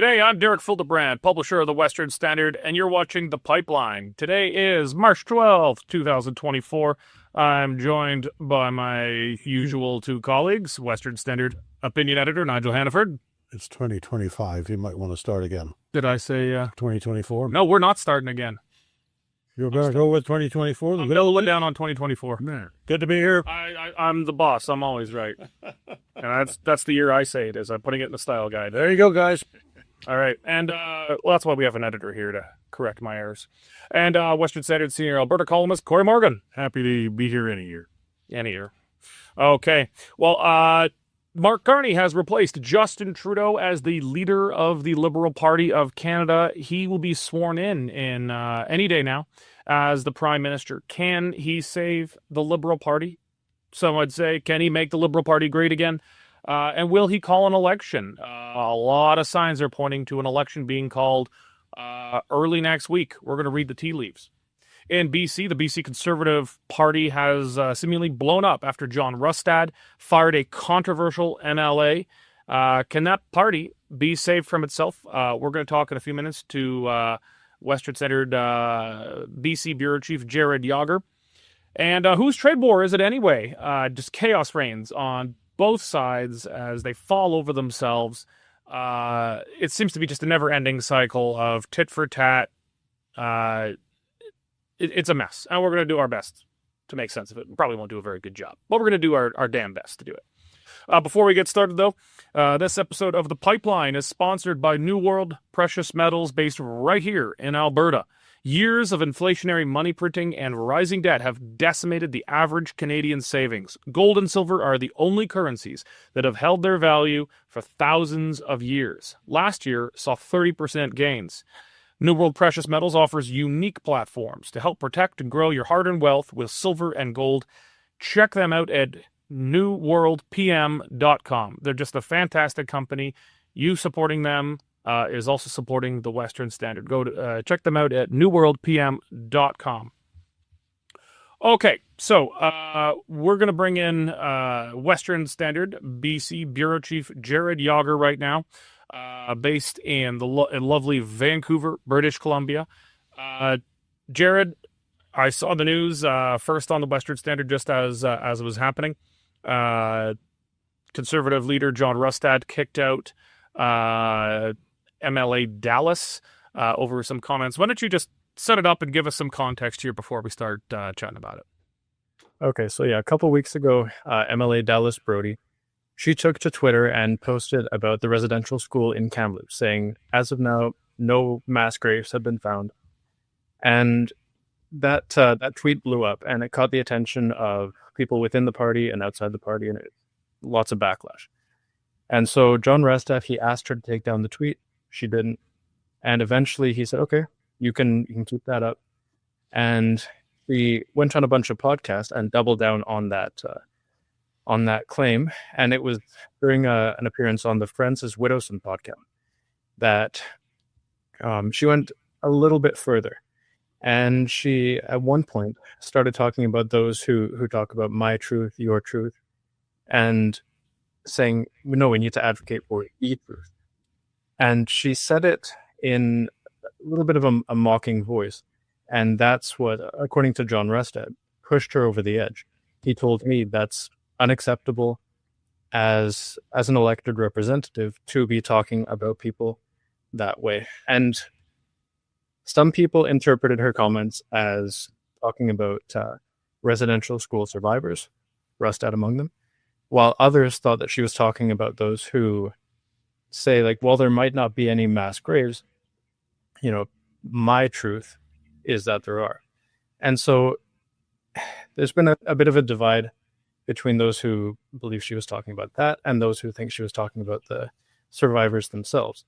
G'day, I'm Derek Fildebrandt, publisher of the Western Standard, and you're watching The Pipeline. Today is March 12th, 2024. I'm joined by my usual two colleagues, Western Standard opinion editor Nigel Hannaford. It's 2025. You might want to start again. Did I say 2024? No, we're not starting again. You're going to go with 2024? I'm doubling down on 2024. Man, good to be here. I'm the boss. I'm always right. And that's the year I say it is. I'm putting it in the style guide. There you go, guys. All right. And well, that's why we have an editor here to correct my errors. And Western Standard senior Alberta columnist Cory Morgan. Happy to be here any year. Any year. Okay. Well, Mark Carney has replaced Justin Trudeau as the leader of the Liberal Party of Canada. He will be sworn in any day now as the Prime Minister. Can he save the Liberal Party? Some would say, can he make the Liberal Party great again? And will he call an election? A lot of signs are pointing to an election being called early next week. We're going to read the tea leaves. In BC, the BC Conservative Party has seemingly blown up after John Rustad fired a controversial MLA. Can that party be saved from itself? We're going to talk in a few minutes to Western Standard BC Bureau Chief Jared Yager. And whose trade war is it anyway? Just chaos reigns on both sides as they fall over themselves. It seems to be just a never-ending cycle of tit for tat. It's a mess, and we're going to do our best to make sense of it. We probably won't do a very good job, but we're going to do our damn best to do it. Before we get started, though, this episode of The Pipeline is sponsored by New World Precious Metals, based right here in Alberta. Years of inflationary money printing and rising debt have decimated the average Canadian savings. Gold and silver are the only currencies that have held their value for thousands of years. Last year saw 30% gains. New World Precious Metals offers unique platforms to help protect and grow your hard-earned wealth with silver and gold. Check them out at newworldpm.com. They're just a fantastic company. You supporting them is also supporting the Western Standard. Go to check them out at newworldpm.com. Okay, so we're going to bring in Western Standard BC Bureau Chief Jared Yager right now, based in in lovely Vancouver, British Columbia. Jared, I saw the news first on the Western Standard just as it was happening. Conservative leader John Rustad kicked out MLA Dallas over some comments. Why don't you just set it up and give us some context here before we start chatting about it? Okay, so yeah, a couple weeks ago, MLA Dallas Brody, she took to Twitter and posted about the residential school in Kamloops, saying, as of now, no mass graves have been found. And that tweet blew up, and it caught the attention of people within the party and outside the party, and lots of backlash. And so John Rustad, he asked her to take down the tweet. She didn't. And eventually he said, okay, you can keep that up. And we went on a bunch of podcasts and doubled down on that claim. And it was during an appearance on the Frances Widowson podcast that she went a little bit further. And she, at one point, started talking about those who talk about my truth, your truth, and saying, no, we need to advocate for the truth. And she said it in a little bit of a mocking voice. And that's what, according to John Rustad, pushed her over the edge. He told me that's unacceptable as an elected representative to be talking about people that way. And some people interpreted her comments as talking about residential school survivors, Rustad among them, while others thought that she was talking about those who say, like, well, there might not be any mass graves. You know, my truth is that there are. And so there's been a bit of a divide between those who believe she was talking about that and those who think she was talking about the survivors themselves.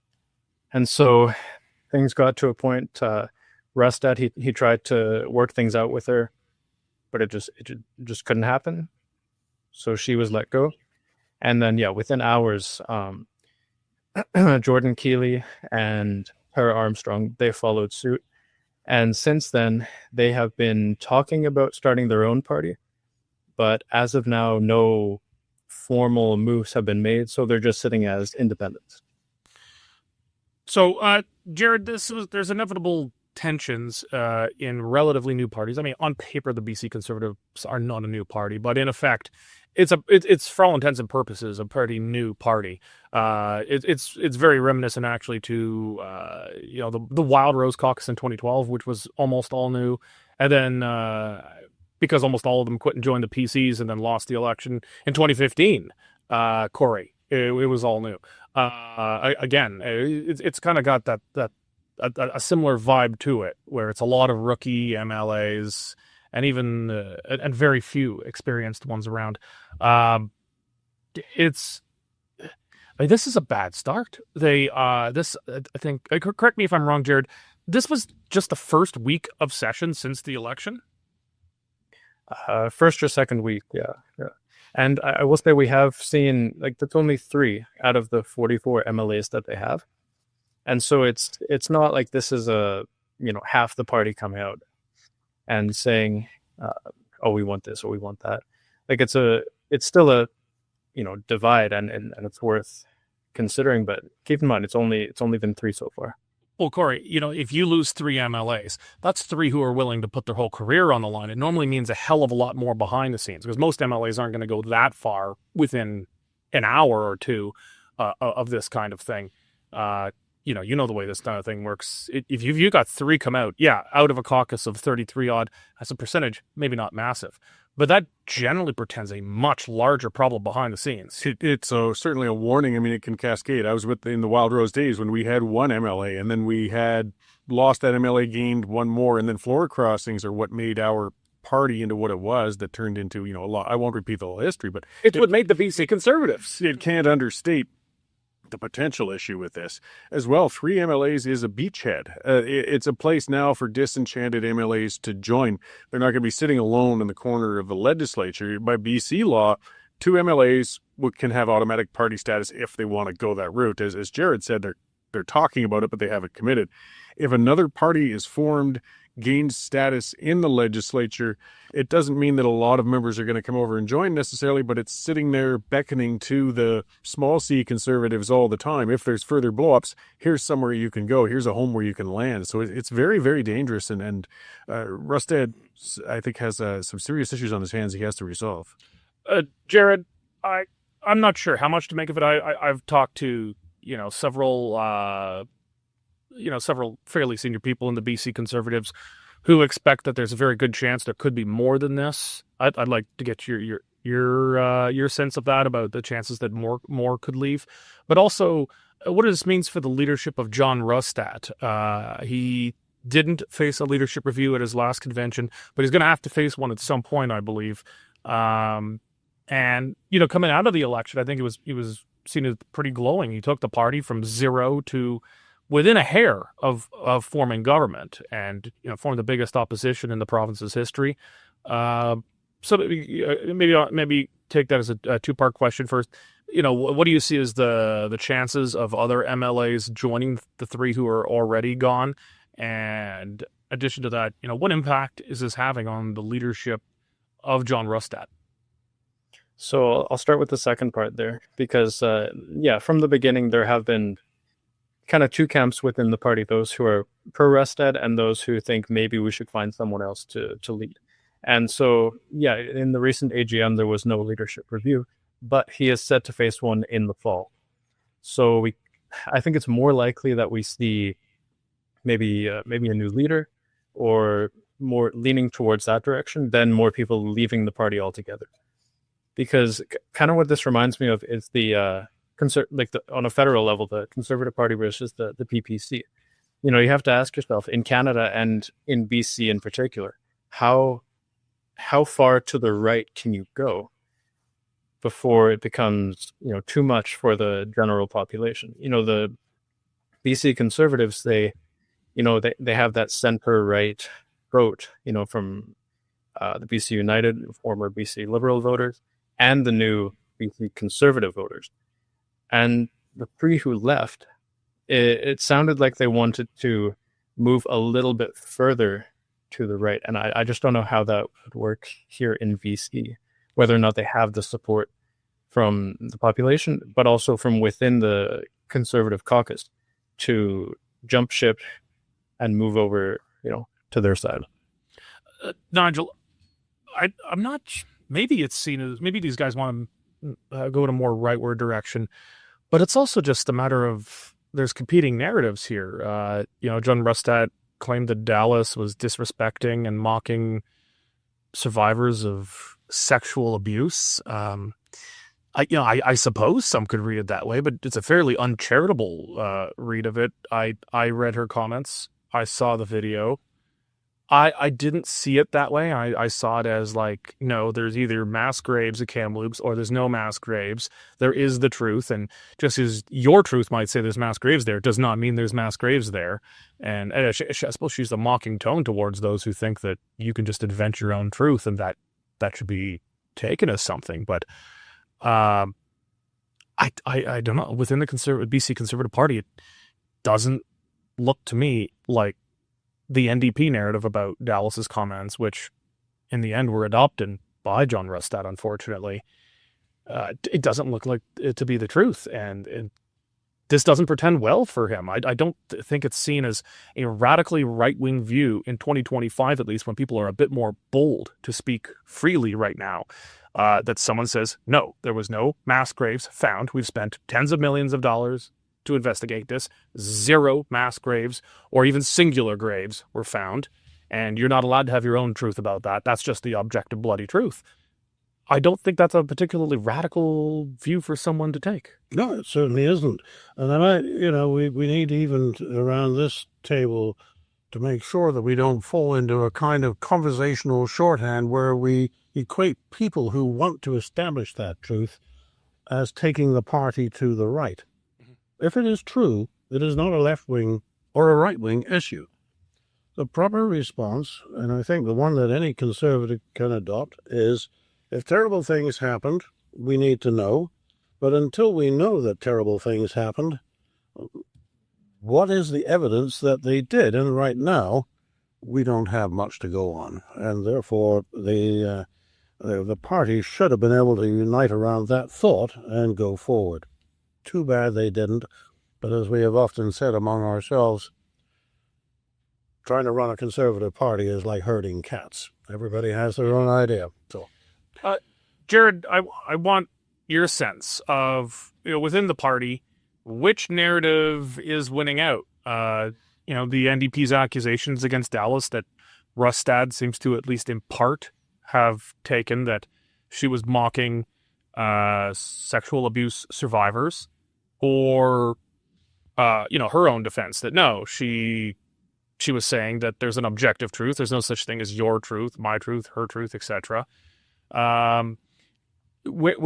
And so things got to a point, Rustad, he tried to work things out with her, but it just couldn't happen. So she was let go. And then, yeah, within hours, Jordan Keeley and Tara Armstrong, they followed suit. And since then, they have been talking about starting their own party. But as of now, no formal moves have been made. So they're just sitting as independents. So, Jared, there's inevitable tensions in relatively new parties. I mean, on paper, the BC Conservatives are not a new party, but in effect, it's for all intents and purposes a pretty new party. It's very reminiscent actually to the Wild Rose Caucus in 2012, which was almost all new, and then because almost all of them quit and joined the PCs and then lost the election in 2015. Cory, it was all new. Again, it's kind of got that a similar vibe to it, where it's a lot of rookie MLAs and even and very few experienced ones around. It's I mean, this is a bad start. I think, correct me if I'm wrong, Jared. This was just the first week of session since the election. First or second week, yeah. And I will say we have seen, like, that's only 3 out of the 44 MLAs that they have. And so it's not like this is half the party coming out and saying, oh, we want this or we want that. Like, it's still a, divide and it's worth considering, but keep in mind, it's only been 3 so far. Well, Cory, if you lose 3 MLAs, that's 3 who are willing to put their whole career on the line. It normally means a hell of a lot more behind the scenes, because most MLAs aren't going to go that far within an hour or two of this kind of thing. You know the way this kind of thing works. If you got 3 come out, out of a caucus of 33 odd, as a percentage, maybe not massive, but that generally portends a much larger problem behind the scenes. It's certainly a warning. I mean, it can cascade. I was in the Wild Rose days when we had 1 MLA, and then we had lost that MLA, gained 1 more, and then floor crossings are what made our party into what it was, that turned into, a lot. I won't repeat the whole history, but it's what made the BC Conservatives. It can't understate the potential issue with this as well. 3 MLAs is a beachhead. It's a place now for disenchanted MLAs to join. They're not going to be sitting alone in the corner of the legislature. By BC law, 2 MLAs can have automatic party status if they want to go that route. As Jared said, they're talking about it, but they haven't committed. If another party is formed, gains status in the legislature, it doesn't mean that a lot of members are going to come over and join necessarily, but it's sitting there beckoning to the small C Conservatives all the time. If there's further blowups, here's somewhere you can go. Here's a home where you can land. So it's very, very dangerous. And Rustad, I think, has some serious issues on his hands he has to resolve. Jared, I'm not sure how much to make of it. I've talked to several fairly senior people in the BC Conservatives who expect that there's a very good chance there could be more than this. I'd like to get your sense of that, about the chances that more could leave, but also what this means for the leadership of John Rustad. He didn't face a leadership review at his last convention, but he's going to have to face one at some point, I believe. And coming out of the election, I think he was seen as pretty glowing. He took the party from 0 to within a hair of forming government, and formed the biggest opposition in the province's history. So maybe take that as a 2-part question first. What do you see as the chances of other MLAs joining the 3 who are already gone? And in addition to that, what impact is this having on the leadership of John Rustad? So I'll start with the second part there, because from the beginning there have been kind of 2 camps within the party: those who are pro Rustad and those who think maybe we should find someone else to lead. And so, in the recent AGM, there was no leadership review, but he is set to face one in the fall. So I think it's more likely that we see maybe a new leader, or more leaning towards that direction, than more people leaving the party altogether. Because kind of what this reminds me of is the on a federal level, the Conservative Party versus the PPC. You have to ask yourself, in Canada and in BC in particular, how far to the right can you go before it becomes too much for the general population? The BC Conservatives, they have that center right vote, from the BC United, former BC Liberal voters, and the new BC Conservative voters. And the 3 who left, it sounded like they wanted to move a little bit further to the right. And I just don't know how that would work here in BC, whether or not they have the support from the population, but also from within the Conservative caucus. to jump ship and move over, to their side. Nigel, I'm not. Maybe it's seen as maybe these guys want to go in a more rightward direction, but it's also just a matter of there's competing narratives here. John Rustad claimed that Dallas was disrespecting and mocking survivors of sexual abuse. I suppose some could read it that way, but it's a fairly uncharitable read of it. I read her comments. I saw the video. I didn't see it that way. I saw it as like, no, there's either mass graves at Kamloops or there's no mass graves. There is the truth. And just as your truth might say there's mass graves there, it does not mean there's mass graves there. And I suppose she's a mocking tone towards those who think that you can just invent your own truth and that should be taken as something. But I don't know. Within the BC Conservative Party, it doesn't look to me like the NDP narrative about Dallas's comments, which in the end were adopted by John Rustad, unfortunately. It doesn't look like it to be the truth. And this doesn't pretend well for him. I don't think it's seen as a radically right-wing view in 2025, at least, when people are a bit more bold to speak freely right now. That someone says, no, there was no mass graves found. We've spent tens of millions of dollars to investigate this. 0 mass graves or even singular graves were found. And you're not allowed to have your own truth about that. That's just the objective bloody truth. I don't think that's a particularly radical view for someone to take. No, it certainly isn't. And we need even around this table to make sure that we don't fall into a kind of conversational shorthand where we equate people who want to establish that truth as taking the party to the right. If it is true, it is not a left-wing or a right-wing issue. The proper response, and I think the one that any conservative can adopt, is if terrible things happened, we need to know. But until we know that terrible things happened, what is the evidence that they did? And right now, we don't have much to go on. And therefore, the party should have been able to unite around that thought and go forward. Too bad they didn't, but as we have often said among ourselves, trying to run a conservative party is like herding cats. Everybody has their own idea. So, Jared, I want your sense of, within the party, which narrative is winning out? The NDP's accusations against Dallas that Rustad seems to, at least in part, have taken, that she was mocking sexual abuse survivors, or her own defense that no, she was saying that there's an objective truth. There's no such thing as your truth, my truth, her truth, etc. Where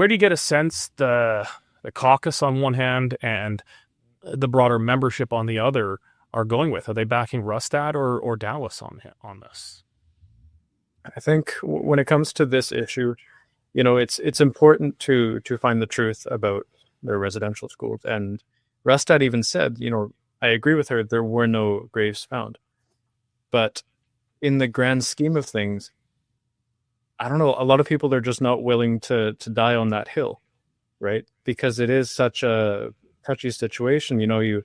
do you get a sense the caucus on one hand and the broader membership on the other are going with? Are they backing Rustad or Dallas on this? I think when it comes to this issue, it's important to find the truth about their residential schools. And Rustad even said, I agree with her, there were no graves found. But in the grand scheme of things, I don't know, a lot of people are just not willing to die on that hill, right? Because it is such a touchy situation. You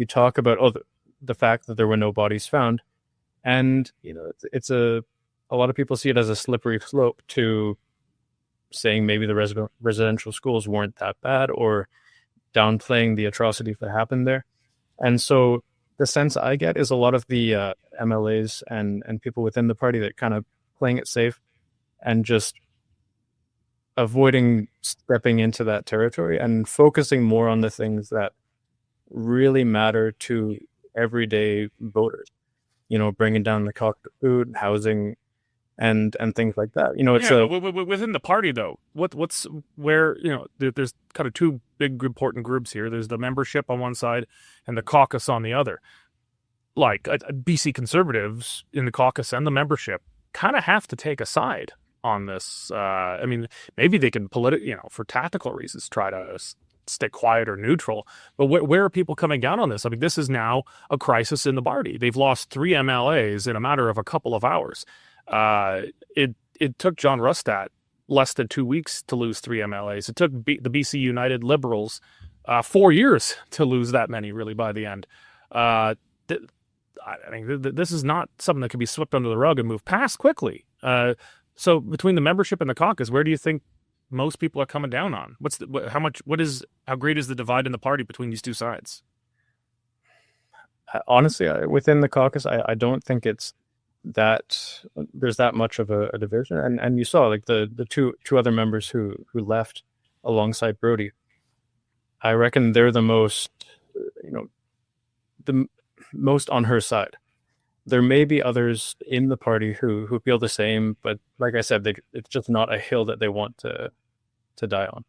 talk about the fact that there were no bodies found, and it's a lot of people see it as a slippery slope to saying maybe the residential schools weren't that bad or downplaying the atrocities that happened there. And so the sense I get is a lot of the MLAs and people within the party that kind of playing it safe and just avoiding stepping into that territory and focusing more on the things that really matter to everyday voters, bringing down the cost of food, housing, and things like that. Within the party, though, what's where, there's kind of two big important groups here. There's the membership on one side and the caucus on the other. Like BC Conservatives in the caucus and the membership kind of have to take a side on this. Maybe they can for tactical reasons, try to stay quiet or neutral. But where are people coming down on this? This is now a crisis in the party. They've lost 3 MLAs in a matter of a couple of hours. It took John Rustad less than 2 weeks to lose 3 MLAs. It took the BC United Liberals 4 years to lose that many, really, by the end. I mean, this is not something that can be swept under the rug and moved past quickly. So between the membership and the caucus, where do you think most people are coming down on? How great is the divide in the party between these two sides? Honestly, within the caucus, I don't think it's that there's that much of a division. And you saw like the two other members who left alongside Brody. I reckon they're the most, the most on her side. There may be others in the party who feel the same, but like I said, it's just not a hill that they want to die on.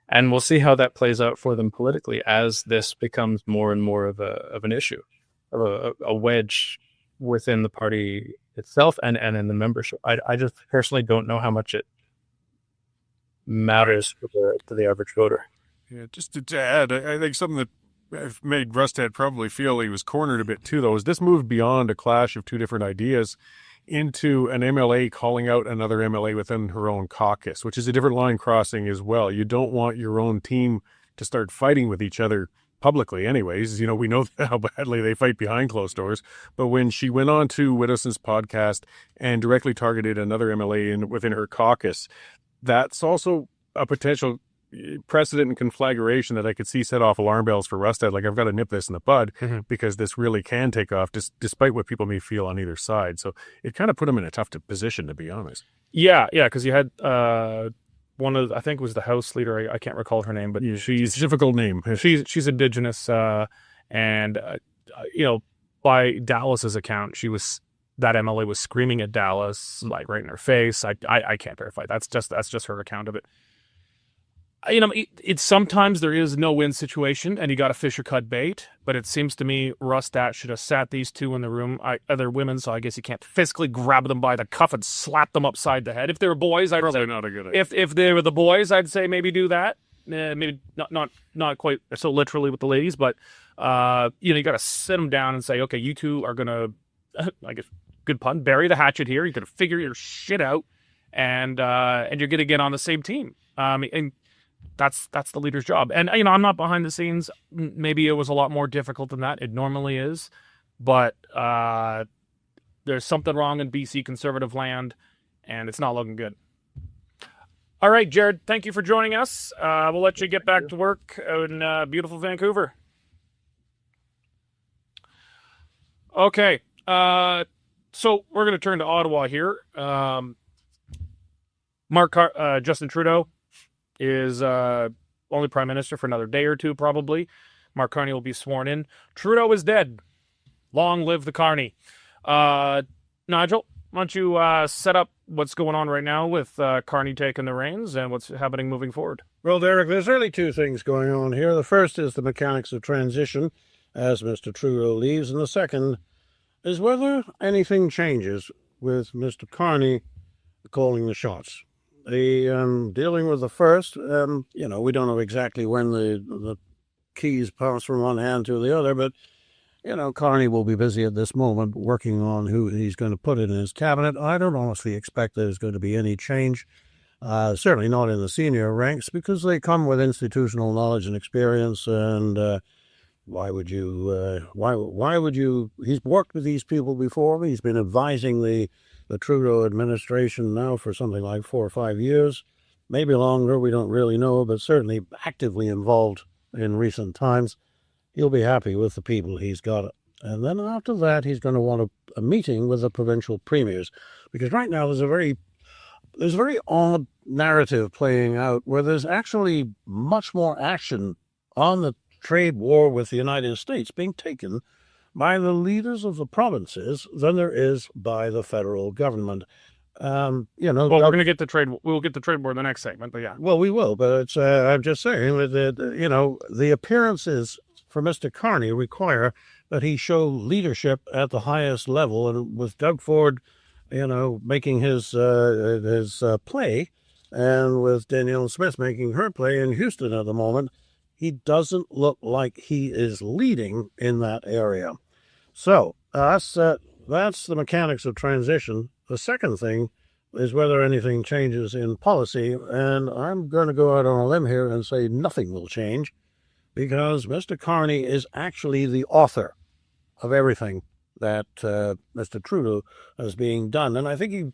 And we'll see how that plays out for them politically as this becomes more and more of an issue, of a wedge within the party itself and in the membership. I just personally don't know how much it matters to the average voter. Yeah, just to add, I think something that made Rustad probably feel he was cornered a bit too, though, is this moved beyond a clash of two different ideas into an MLA calling out another MLA within her own caucus, which is a different line crossing as well. You don't want your own team to start fighting with each other publicly anyways. We know how badly they fight behind closed doors. But when she went on to Widdowson's podcast and directly targeted another MLA within her caucus, that's also a potential precedent and conflagration that I could see set off alarm bells for Rustad. Like, I've got to nip this in the bud because this really can take off, despite what people may feel on either side. So it kind of put them in a tough position, to be honest. Yeah, because you had one of, I think it was the House leader. I can't recall her name, but She's a difficult name. She's Indigenous, and by Dallas's account, that MLA was screaming at Dallas, like right in her face. I can't verify. That's just her account of it. It's sometimes there is no win situation and you got to fish or cut bait, but it seems to me Rustad should have sat these two in the room. They're women, so I guess you can't physically grab them by the cuff and slap them upside the head. If they were boys, I'd Probably say not a good idea. if they were the boys, I'd say maybe do that. Maybe not quite so literally with the ladies, but you got to sit them down and say, okay, you two are gonna, I guess, good pun, bury the hatchet here. You're gonna figure your shit out, and you're gonna get on the same team. And that's the leader's job. And I'm not behind the scenes. Maybe it was a lot more difficult than that. It normally is, but there's something wrong in BC conservative land, and it's not looking good. All right, Jared, thank you for joining us. We'll let you get back to work in beautiful Vancouver. Okay, so we're going to turn to Ottawa here. Justin Trudeau is only prime minister for another day or two, probably. Mark Carney will be sworn in. Trudeau is dead. Long live the Carney. Nigel, why don't you set up what's going on right now with Carney taking the reins and what's happening moving forward? Well, Derek, there's really two things going on here. The first is the mechanics of transition as Mr. Trudeau leaves, and the second is whether anything changes with Mr. Carney calling the shots. Dealing with the first, we don't know exactly when the keys pass from one hand to the other, but, Carney will be busy at this moment working on who he's going to put in his cabinet. I don't honestly expect there's going to be any change, certainly not in the senior ranks, because they come with institutional knowledge and experience, and why would you, he's worked with these people before. He's been advising the Trudeau administration now for something like 4 or 5 years, maybe longer, we don't really know, but certainly actively involved in recent times. He'll be happy with the people he's got. And then after that, he's going to want a meeting with the provincial premiers, because right now there's a very odd narrative playing out where there's actually much more action on the trade war with the United States being taken by the leaders of the provinces than there is by the federal government. Well, we're going to get the trade. We'll get the trade war in the next segment, but yeah. Well, we will, but it's. I'm just saying that the appearances for Mr. Carney require that he show leadership at the highest level, and with Doug Ford, making his play, and with Danielle Smith making her play in Houston at the moment, he doesn't look like he is leading in that area. So that's the mechanics of transition. The second thing is whether anything changes in policy, and I'm going to go out on a limb here and say nothing will change, because Mr. Carney is actually the author of everything that Mr. Trudeau is being done. And I think he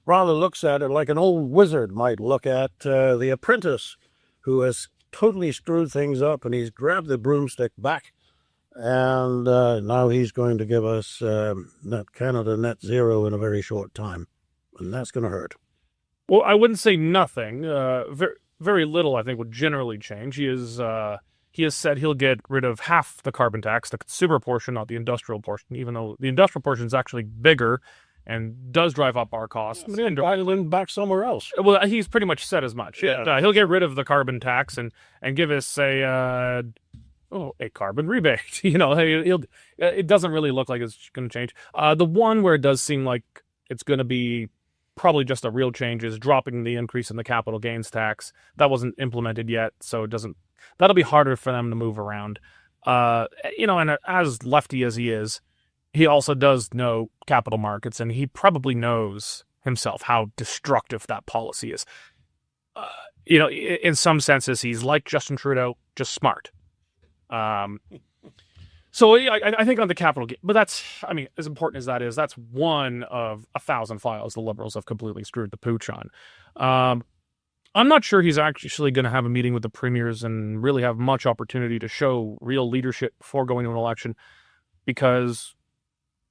rather looks at it like an old wizard might look at the apprentice who has totally screwed things up, and he's grabbed the broomstick back, and now he's going to give us Canada net zero in a very short time, and that's going to hurt. Well, I wouldn't say nothing. Very little, I think, would generally change. He has said he'll get rid of half the carbon tax, the consumer portion, not the industrial portion, even though the industrial portion is actually bigger and does drive up our costs. I mean, Ireland back somewhere else. Well, he's pretty much said as much. Yeah. He'll get rid of the carbon tax and give us a carbon rebate. It doesn't really look like it's going to change. The one where it does seem like it's going to be probably just a real change is dropping the increase in the capital gains tax. That wasn't implemented yet, so that'll be harder for them to move around. And as lefty as he is, he also does know capital markets, and he probably knows himself how destructive that policy is. In some senses, he's like Justin Trudeau, just smart. So I think on the capital gain, but that's, as important as that is, that's one of 1,000 files the Liberals have completely screwed the pooch on. I'm not sure he's actually going to have a meeting with the premiers and really have much opportunity to show real leadership before going to an election, because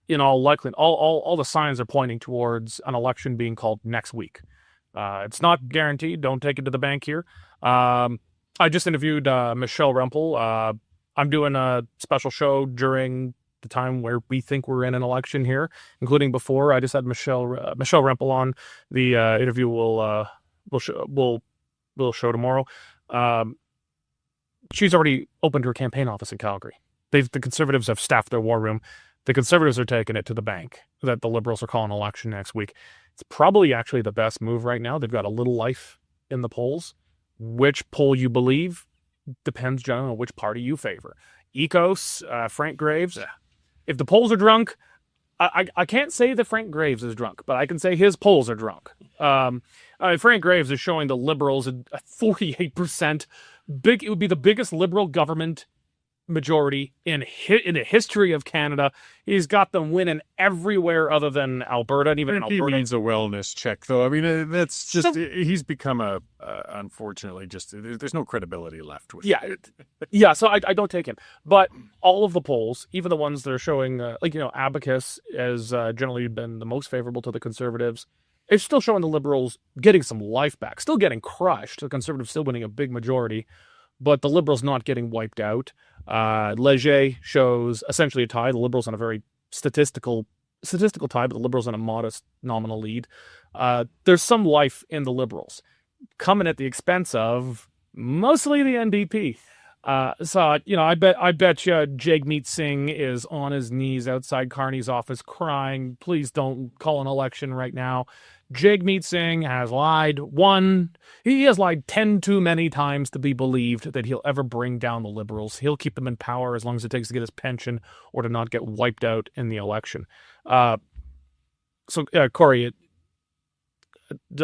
in all likelihood, all the signs are pointing towards an election being called next week. It's not guaranteed. Don't take it to the bank here. I just interviewed Michelle Rempel. I'm doing a special show during the time where we think we're in an election here, including before. I just had Michelle Rempel on. The interview we'll show tomorrow. She's already opened her campaign office in Calgary. The Conservatives have staffed their war room. The Conservatives are taking it to the bank that the Liberals are calling election next week. It's probably actually the best move right now. They've got a little life in the polls. Which poll you believe depends generally on which party you favor. Ecos, Frank Graves. If the polls are drunk, I can't say that Frank Graves is drunk, but I can say his polls are drunk. Frank Graves is showing the Liberals at 48%. It would be the biggest Liberal government majority in the history of Canada. He's got them winning everywhere other than Alberta, and even Alberta. He needs a wellness check, though. That's just he's become unfortunately, just there's no credibility left with yeah. So I don't take him, but all of the polls, even the ones that are showing Abacus has generally been the most favorable to the Conservatives. It's still showing the Liberals getting some life back, still getting crushed. The Conservatives still winning a big majority, but the Liberals not getting wiped out. Leger shows essentially a tie. The Liberals on a very statistical tie, but the Liberals on a modest nominal lead. There's some life in the Liberals, coming at the expense of mostly the NDP. I bet you Jagmeet Singh is on his knees outside Carney's office crying, please don't call an election right now. Jagmeet Singh has lied. He has lied 10 too many times to be believed that he'll ever bring down the Liberals. He'll keep them in power as long as it takes to get his pension or to not get wiped out in the election. Cory,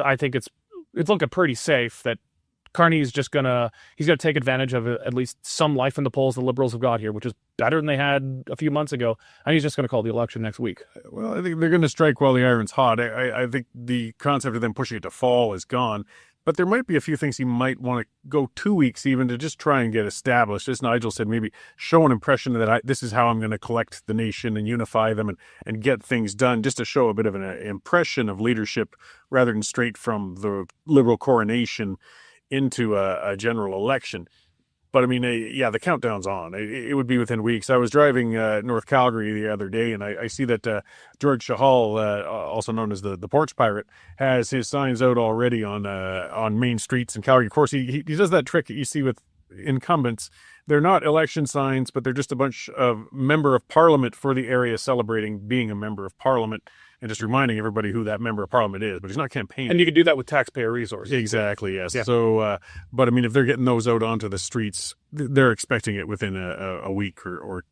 I think it's looking pretty safe that Carney's he's gonna take advantage of at least some life in the polls the Liberals have got here, which is better than they had a few months ago, and he's just going to call the election next week. Well, I think they're going to strike while the iron's hot. I think the concept of them pushing it to fall is gone, but there might be a few things he might want to go 2 weeks even to just try and get established. As Nigel said, maybe show an impression that this is how I'm going to collect the nation and unify them and get things done, just to show a bit of an impression of leadership rather than straight from the Liberal coronation into a general election. But the countdown's on. It would be within weeks. I was driving North Calgary the other day, and I see that George Chahal, also known as the Porch Pirate, has his signs out already on main streets in Calgary. Of course, he does that trick that you see with incumbents. They're not election signs, but they're just a bunch of member of parliament for the area celebrating being a member of parliament and just reminding everybody who that member of parliament is. But he's not campaigning. And you can do that with taxpayer resources. Exactly, yes. Yeah. So, but if they're getting those out onto the streets, they're expecting it within a week or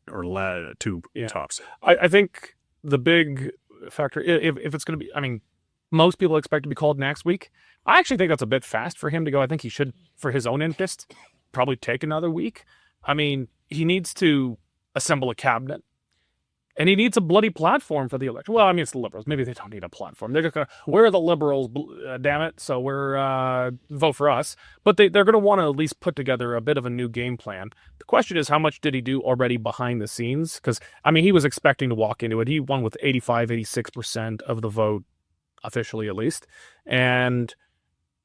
two tops. I think the big factor, if it's going to be, most people expect to be called next week. I actually think that's a bit fast for him to go. I think he should, for his own interest, probably take another week. I mean, he needs to assemble a cabinet. And he needs a bloody platform for the election. Well, I mean, it's the Liberals. Maybe they don't need a platform. They're just going to, we're the Liberals, damn it, so we're, vote for us. But they're going to want to at least put together a bit of a new game plan. The question is, how much did he do already behind the scenes? Because, I mean, he was expecting to walk into it. He won with 85, 86% of the vote, officially at least. And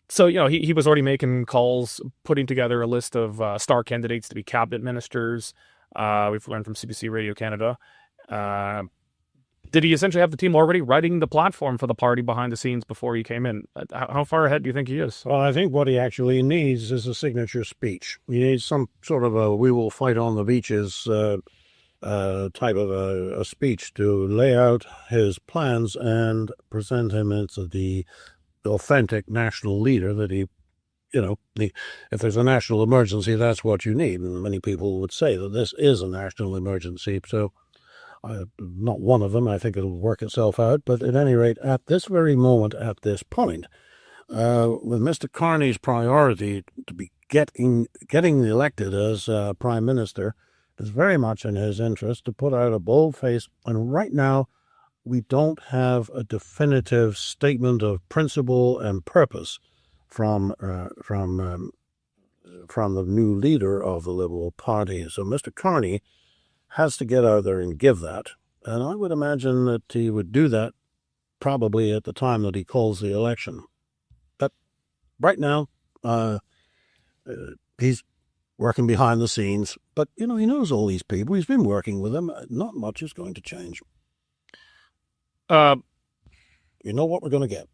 so, he was already making calls, putting together a list of star candidates to be cabinet ministers. We've learned from CBC Radio Canada. Did he essentially have the team already writing the platform for the party behind the scenes before he came in? How far ahead do you think he is? Well, I think what he actually needs is a signature speech. He needs some sort of a "we will fight on the beaches" type of a speech to lay out his plans and present him as the authentic national leader that he, if there's a national emergency, that's what you need. And many people would say that this is a national emergency. So not one of them. I think it'll work itself out. But at any rate, at this very moment, at this point, with Mr. Carney's priority to be getting elected as Prime Minister, it's very much in his interest to put out a bold face. And right now, we don't have a definitive statement of principle and purpose from the new leader of the Liberal Party. So Mr. Carney has to get out there and give that. And I would imagine that he would do that probably at the time that he calls the election. But right now, he's working behind the scenes. But, he knows all these people. He's been working with them. Not much is going to change. You know what we're going to get.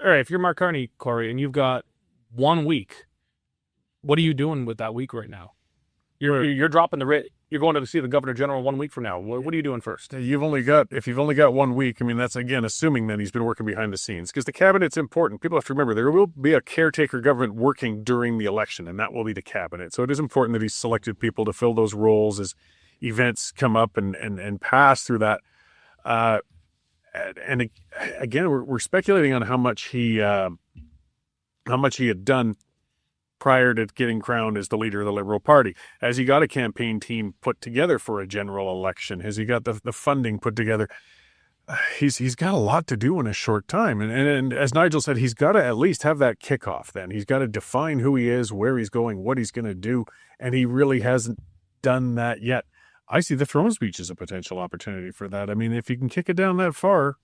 All right, if you're Mark Carney, Cory, and you've got 1 week, what are you doing with that week right now? You're dropping the rate. You're going to see the Governor General 1 week from now. What are you doing first? If you've only got 1 week, I mean, that's, again, assuming that he's been working behind the scenes, because the cabinet's important. People have to remember there will be a caretaker government working during the election, and that will be the cabinet. So it is important that he's selected people to fill those roles as events come up and pass through that. And again, we're speculating on how much he had done prior to getting crowned as the leader of the Liberal Party. Has he got a campaign team put together for a general election? Has he got the funding put together? He's got a lot to do in a short time. And as Nigel said, he's got to at least have that kickoff then. He's got to define who he is, where he's going, what he's going to do. And he really hasn't done that yet. I see the throne speech as a potential opportunity for that. I mean, if you can kick it down that far,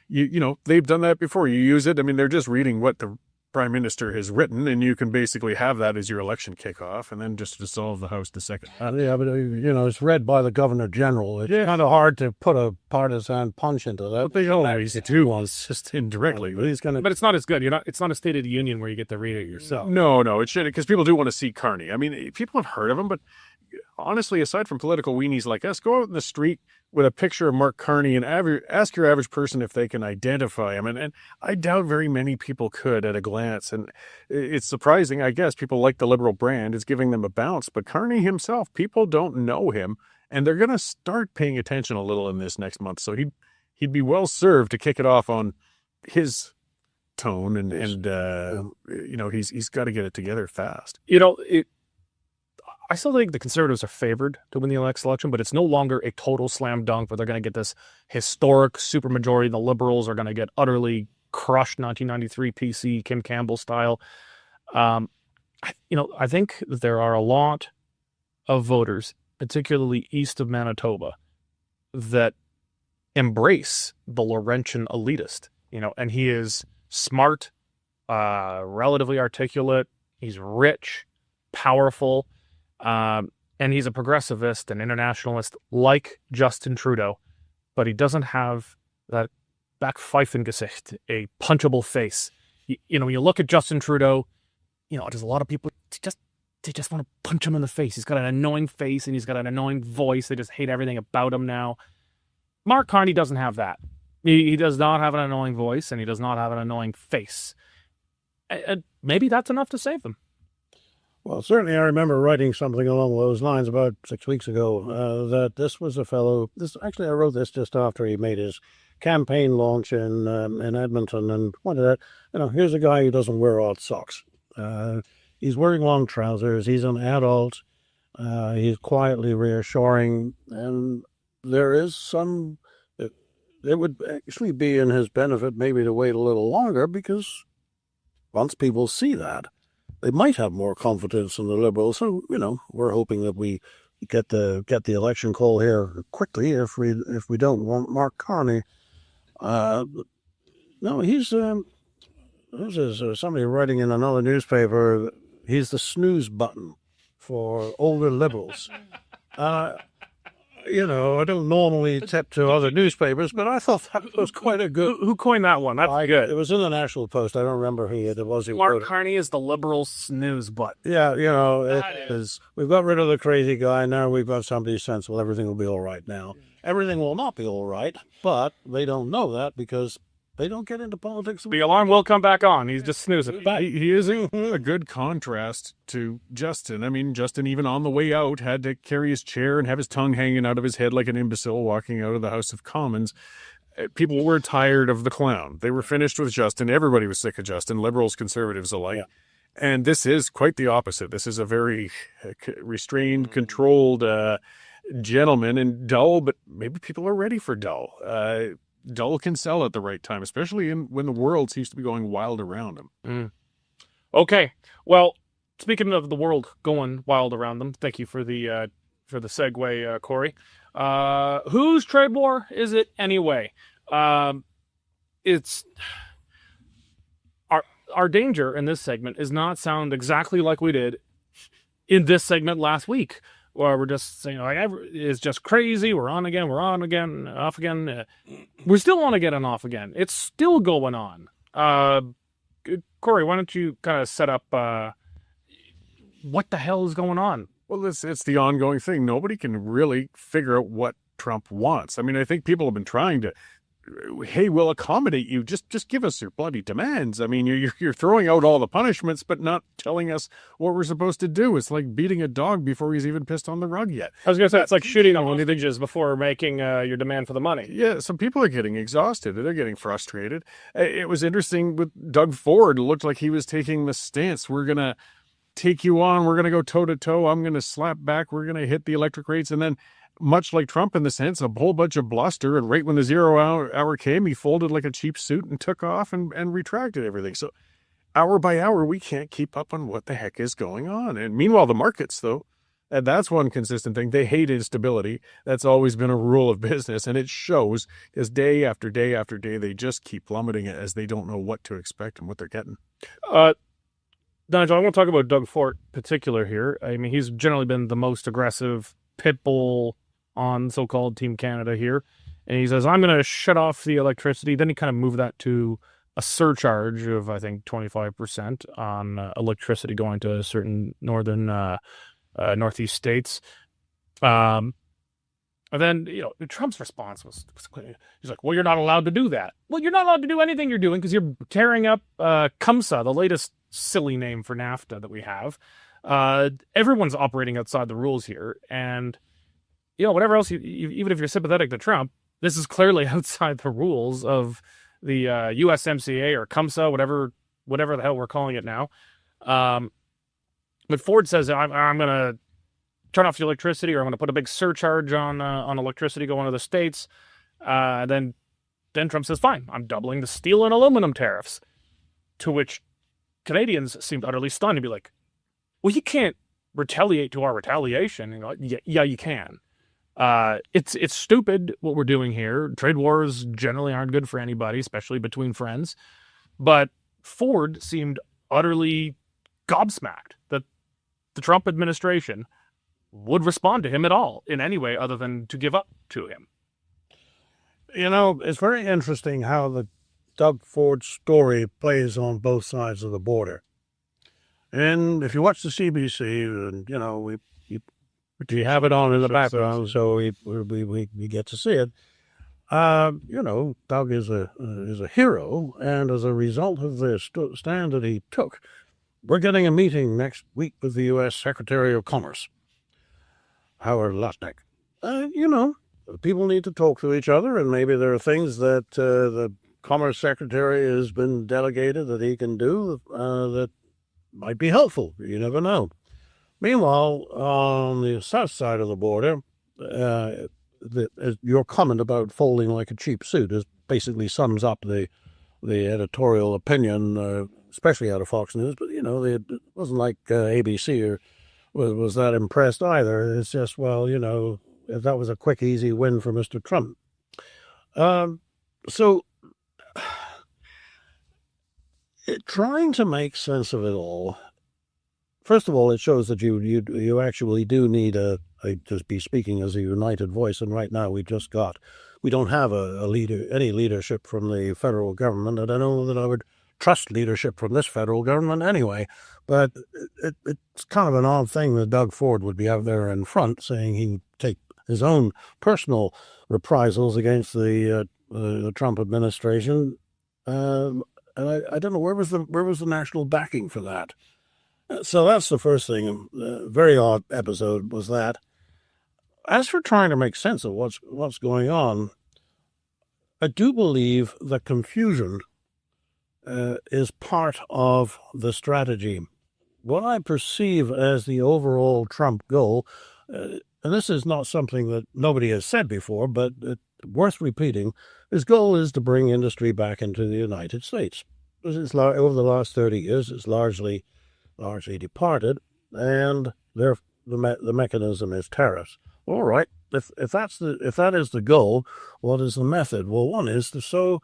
they've done that before. You use it. I mean, they're just reading what the Prime Minister has written, and you can basically have that as your election kickoff, and then just dissolve the House the second. Yeah, but it's read by the Governor General. It's kind of hard to put a partisan punch into that. But they always do, just indirectly. But it's not as good. It's not a State of the Union where you get to read it yourself. No, it shouldn't, because people do want to see Carney. I mean, people have heard of him, but honestly, aside from political weenies like us, go out in the street with a picture of Mark Carney and ask your average person if they can identify him. And I doubt very many people could at a glance. And it's surprising, I guess. People like the Liberal brand. It's giving them a bounce. But Carney himself, people don't know him. And they're going to start paying attention a little in this next month. So he'd be well served to kick it off on his tone. And he's got to get it together fast. I still think the Conservatives are favored to win the next election, but it's no longer a total slam dunk where they're going to get this historic supermajority. The Liberals are going to get utterly crushed 1993 PC, Kim Campbell style. I think that there are a lot of voters, particularly east of Manitoba, that embrace the Laurentian elitist, and he is smart, relatively articulate. He's rich, powerful. And he's a progressivist and internationalist like Justin Trudeau, but he doesn't have that Backpfeifengesicht, a punchable face. When you look at Justin Trudeau, there's a lot of people, they just want to punch him in the face. He's got an annoying face and he's got an annoying voice. They just hate everything about him now. Mark Carney doesn't have that. He does not have an annoying voice and he does not have an annoying face. And maybe that's enough to save them. Well, certainly I remember writing something along those lines about 6 weeks ago, that this was a fellow, I wrote this just after he made his campaign launch in Edmonton, and pointed out, here's a guy who doesn't wear odd socks. He's wearing long trousers. He's an adult. He's quietly reassuring, and there is some. It would actually be in his benefit maybe to wait a little longer, because once people see that, they might have more confidence in the Liberals. So, we're hoping that we get the election call here quickly if we don't want Mark Carney. No, he's this is somebody writing in another newspaper. He's the snooze button for older Liberals. I don't normally tip to other newspapers, but I thought that was quite a good. Who coined that one? That's good. It was in the National Post. I don't remember who it was. Mark Carney is the liberal snooze butt. Yeah, it is. We've got rid of the crazy guy. Now we've got somebody sensible. Everything will be all right now. Everything will not be all right, but they don't know that because they don't get into politics. The alarm will come back on. He's just snoozing. He is a good contrast to Justin. I mean, Justin, even on the way out, had to carry his chair and have his tongue hanging out of his head like an imbecile walking out of the House of Commons. People were tired of the clown. They were finished with Justin. Everybody was sick of Justin, liberals, conservatives alike. Yeah. And this is quite the opposite. This is a very restrained, controlled gentleman, and dull, but maybe people are ready for dull. Dull can sell at the right time, especially when the world seems to be going wild around him. Okay. Well, speaking of the world going wild around them, thank you for the segue, Cory. Whose trade war is it anyway? It's our danger in this segment is not sound exactly like we did in this segment last week, where we're just saying, it's just crazy. We're on again, off again. We're still on again and off again. It's still going on. Cory, why don't you kind of set up what the hell is going on? Well, it's the ongoing thing. Nobody can really figure out what Trump wants. I mean, I think people have been trying to, hey, we'll accommodate you. Just give us your bloody demands. I mean, you're throwing out all the punishments, but not telling us what we're supposed to do. It's like beating a dog before he's even pissed on the rug yet. I was going to say, it's like shooting on individuals before making your demand for the money. Yeah, some people are getting exhausted. They're getting frustrated. It was interesting with Doug Ford. It looked like he was taking the stance. We're going to take you on. We're going to go toe-to-toe. I'm going to slap back. We're going to hit the electric rates. And then, much like Trump in the sense, a whole bunch of bluster, and right when the 0 hour came, he folded like a cheap suit and took off and retracted everything. So hour by hour, we can't keep up on what the heck is going on. And meanwhile, the markets, though, and that's one consistent thing. They hate instability. That's always been a rule of business, and it shows because day after day after day, they just keep plummeting it as they don't know what to expect and what they're getting. Nigel, I want to talk about Doug Ford in particular here. I mean, he's generally been the most aggressive pit bull on so-called Team Canada here. And he says, I'm going to shut off the electricity. Then he kind of moved that to a surcharge of, I think, 25% on electricity going to certain northern, northeast states. And then, Trump's response was he's like, well, you're not allowed to do that. Well, you're not allowed to do anything you're doing because you're tearing up CUMSA, the latest silly name for NAFTA that we have. Everyone's operating outside the rules here. And, whatever else, even if you're sympathetic to Trump, this is clearly outside the rules of the USMCA or CUMSA, whatever the hell we're calling it now. But Ford says, I'm going to turn off the electricity, or I'm going to put a big surcharge on electricity going to the States. Then Trump says, fine, I'm doubling the steel and aluminum tariffs. To which Canadians seemed utterly stunned to be like, well, you can't retaliate to our retaliation. Yeah, you can. It's stupid what we're doing here. Trade wars generally aren't good for anybody, especially between friends. But Ford seemed utterly gobsmacked that the Trump administration would respond to him at all in any way other than to give up to him. It's very interesting how the Doug Ford story plays on both sides of the border. And if you watch the CBC, and we have it on in the background, so we get to see it. Doug is a hero, and as a result of the stand that he took, we're getting a meeting next week with the U.S. Secretary of Commerce, Howard Lutnick. People need to talk to each other, and maybe there are things that the Commerce Secretary has been delegated that he can do that might be helpful. You never know. Meanwhile, on the south side of the border, your comment about folding like a cheap suit basically sums up the editorial opinion, especially out of Fox News. But it wasn't like ABC or was that impressed either. It's just, well, that was a quick, easy win for Mr. Trump. So trying to make sense of it all. First of all, it shows that you actually do need to be speaking as a united voice. And right now we don't have a leader, any leadership from the federal government. And I don't know that I would trust leadership from this federal government anyway. But it's kind of an odd thing that Doug Ford would be out there in front saying he would take his own personal reprisals against the Trump administration. And I don't know, where was the national backing for that? So that's the first thing. Very odd episode was that. As for trying to make sense of what's going on, I do believe that confusion is part of the strategy. What I perceive as the overall Trump goal, and this is not something that nobody has said before, but worth repeating, his goal is to bring industry back into the United States. Over the last 30 years, it's largely departed, and the mechanism is tariffs. All right, if that is the goal, what is the method? Well, one is to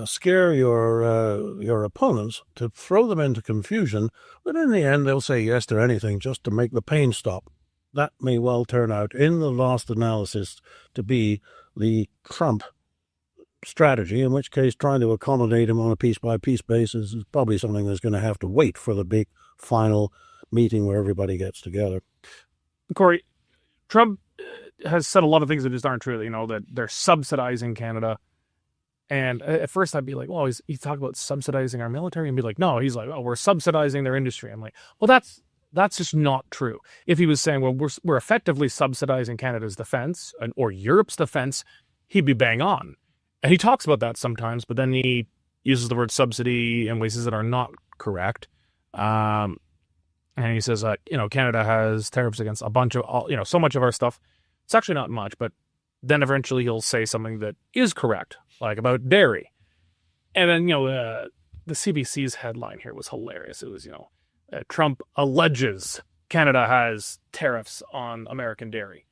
scare your opponents, to throw them into confusion, but in the end they'll say yes to anything just to make the pain stop. That may well turn out, in the last analysis, to be the Trump strategy, in which case trying to accommodate him on a piece-by-piece basis is probably something that's going to have to wait for the big final meeting where everybody gets together. Cory, Trump has said a lot of things that just aren't true, that they're subsidizing Canada. And at first I'd be like, well, he's talking about subsidizing our military, and be like, no, he's like, oh, we're subsidizing their industry. I'm like, well, that's just not true. If he was saying, well, we're effectively subsidizing Canada's defense or Europe's defense, he'd be bang on. And he talks about that sometimes, but then he uses the word subsidy in ways that are not correct. And he says, Canada has tariffs against a bunch of, so much of our stuff. It's actually not much, but then eventually he'll say something that is correct, like about dairy. And then, the CBC's headline here was hilarious. It was, Trump alleges Canada has tariffs on American dairy.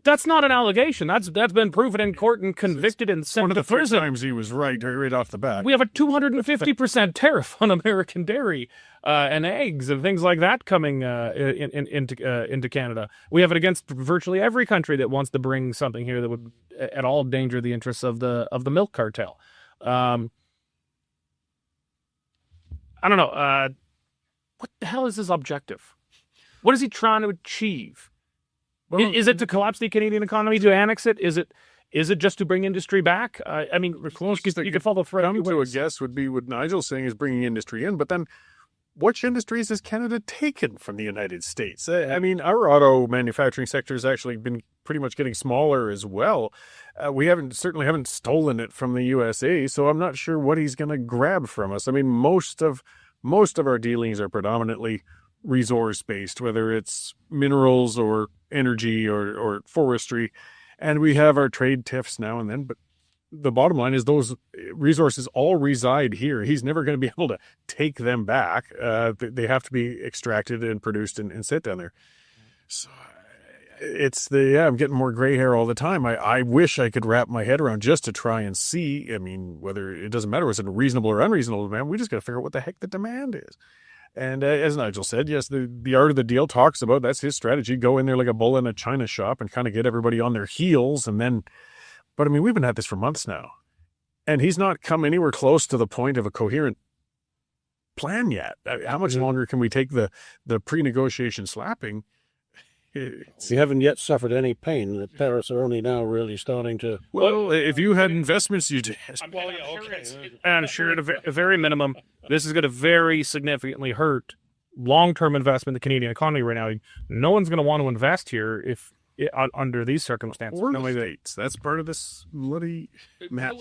That's not an allegation. That's been proven in court and convicted and sent. One of the first times he was right off the bat. We have a 250% tariff on American dairy and eggs and things like that coming into Canada. We have it against virtually every country that wants to bring something here that would at all endanger the interests of the milk cartel. I don't know. What the hell is his objective? What is he trying to achieve? Well, is it to collapse the Canadian economy, to annex it? Is it just to bring industry back? I mean, you could follow the thread. Come to a guess would be what Nigel's saying is bringing industry in, but then which industries has Canada taken from the United States? I mean, our auto manufacturing sector has actually been pretty much getting smaller as well. We certainly haven't stolen it from the USA, so I'm not sure what he's going to grab from us. I mean, most of our dealings are predominantly resource-based, whether it's minerals or energy or forestry, and we have our trade tiffs now and then, but the bottom line is those resources all reside here. He's never going to be able to take them back. They have to be extracted and produced and sit down there. So I'm getting more gray hair all the time. I wish I could wrap my head around just to try and see, I mean, whether it doesn't matter whether it's a reasonable or unreasonable demand, we just got to figure out what the heck the demand is. And as Nigel said, yes, the art of the deal talks about, that's his strategy, go in there like a bull in a china shop and kind of get everybody on their heels. And then, but I mean, we've been at this for months now, and he's not come anywhere close to the point of a coherent plan yet. How much longer can we take the pre-negotiation slapping? We haven't yet suffered any pain. The tariffs are only now really starting to... Well, if you had investments, you did. Well, yeah, okay. And sure, at a very minimum, this is going to very significantly hurt long-term investment in the Canadian economy right now. No one's going to want to invest here if under these circumstances. Or the states. That's part of this bloody mess.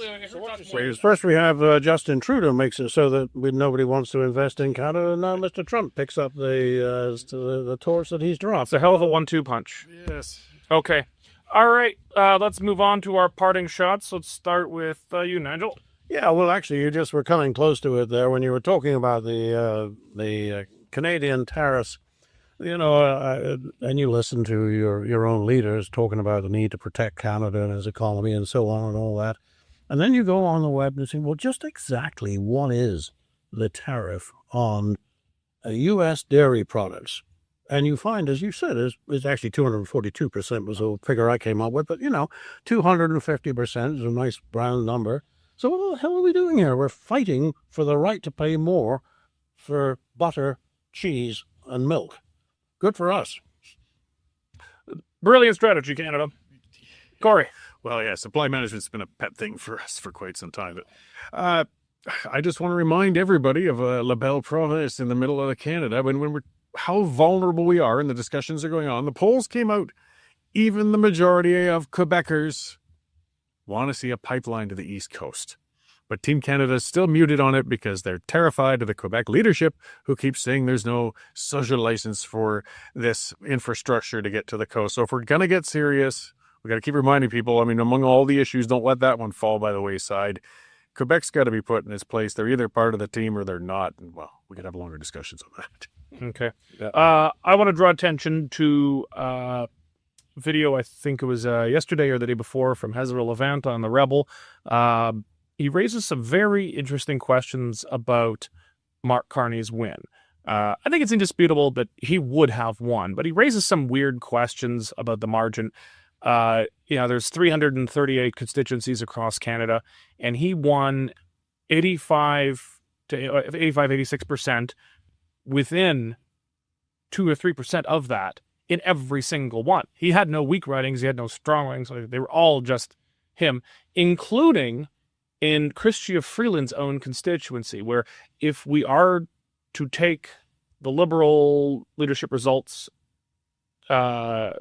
First, we have Justin Trudeau makes it so that nobody wants to invest in Canada, and now Mr. Trump picks up the torch that he's dropped. It's a hell of a 1-2 punch. Yes. Okay. All right. Let's move on to our parting shots. Let's start with you, Nigel. Yeah, well, actually, you just were coming close to it there when you were talking about the Canadian tariffs. You know, and you listen to your own leaders talking about the need to protect Canada and its economy and so on and all that. And then you go on the web and say, well, just exactly what is the tariff on U.S. dairy products? And you find, as you said, is actually 242% was the figure I came up with. But, 250% is a nice round number. So what the hell are we doing here? We're fighting for the right to pay more for butter, cheese, and milk. Good for us. Brilliant strategy, Canada. Cory. Well, yeah, supply management's been a pet thing for us for quite some time. But I just want to remind everybody of La Belle Province in the middle of Canada. When how vulnerable we are and the discussions are going on. The polls came out. Even the majority of Quebecers want to see a pipeline to the East Coast. But Team Canada is still muted on it because they're terrified of the Quebec leadership who keeps saying there's no social license for this infrastructure to get to the coast. So if we're going to get serious, we got to keep reminding people, among all the issues, don't let that one fall by the wayside. Quebec's got to be put in its place. They're either part of the team or they're not. And, well, we could have longer discussions on that. Okay. Yeah. I want to draw attention to video, I think it was yesterday or the day before, from Hezra Levant on The Rebel. He raises some very interesting questions about Mark Carney's win. I think it's indisputable that he would have won, but he raises some weird questions about the margin. There's 338 constituencies across Canada, and he won 86% within 2 or 3% of that in every single one. He had no weak writings. He had no strong writings. They were all just him, including in Chrystia Freeland's own constituency, where if we are to take the Liberal leadership results at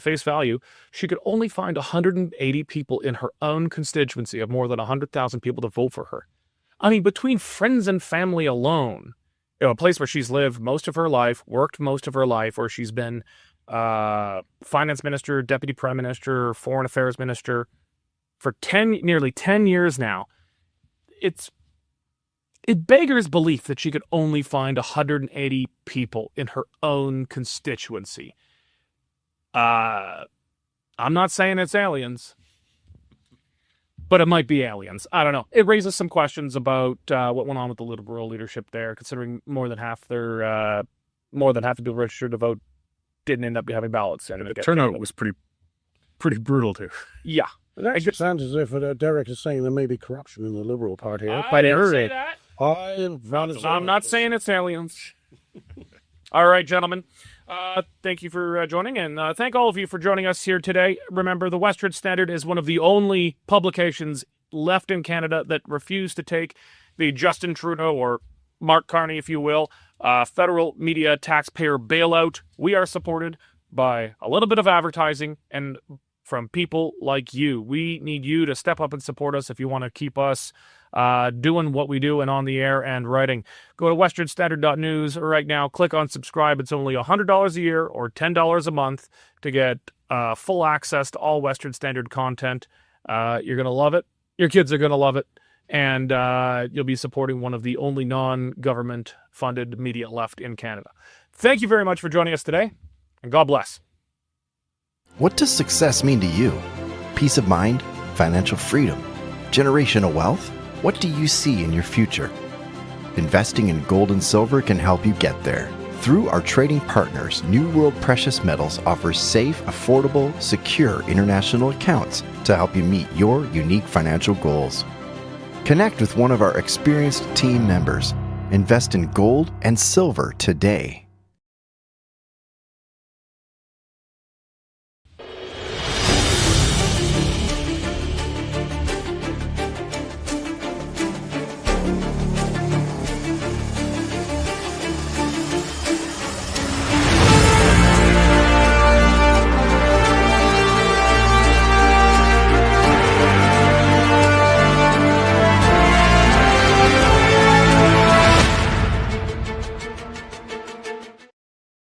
face value, she could only find 180 people in her own constituency of more than 100,000 people to vote for her. Between friends and family alone, a place where she's lived most of her life, worked most of her life, where she's been finance minister, deputy prime minister, foreign affairs minister for nearly 10 years now. It beggars belief that she could only find 180 people in her own constituency. I'm not saying it's aliens, but it might be aliens. I don't know. It raises some questions about what went on with the Liberal leadership there, considering more than half the people registered to vote didn't end up having ballots. And the turnout was pretty brutal too. Yeah. It actually sounds as if Derek is saying there may be corruption in the Liberal Party. I didn't say that. I'm not saying it's aliens. All right, gentlemen. Thank you for joining, and thank all of you for joining us here today. Remember, the Western Standard is one of the only publications left in Canada that refuse to take the Justin Trudeau, or Mark Carney, if you will, federal media taxpayer bailout. We are supported by a little bit of advertising and from people like you. We need you to step up and support us if you want to keep us doing what we do and on the air and writing. Go to westernstandard.news right now. Click on subscribe. It's only $100 a year or $10 a month to get full access to all Western Standard content. You're going to love it. Your kids are going to love it. And you'll be supporting one of the only non-government funded media left in Canada. Thank you very much for joining us today, and God bless. What does success mean to you? Peace of mind? Financial freedom? Generational wealth? What do you see in your future? Investing in gold and silver can help you get there. Through our trading partners, New World Precious Metals offers safe, affordable, secure international accounts to help you meet your unique financial goals. Connect with one of our experienced team members. Invest in gold and silver today.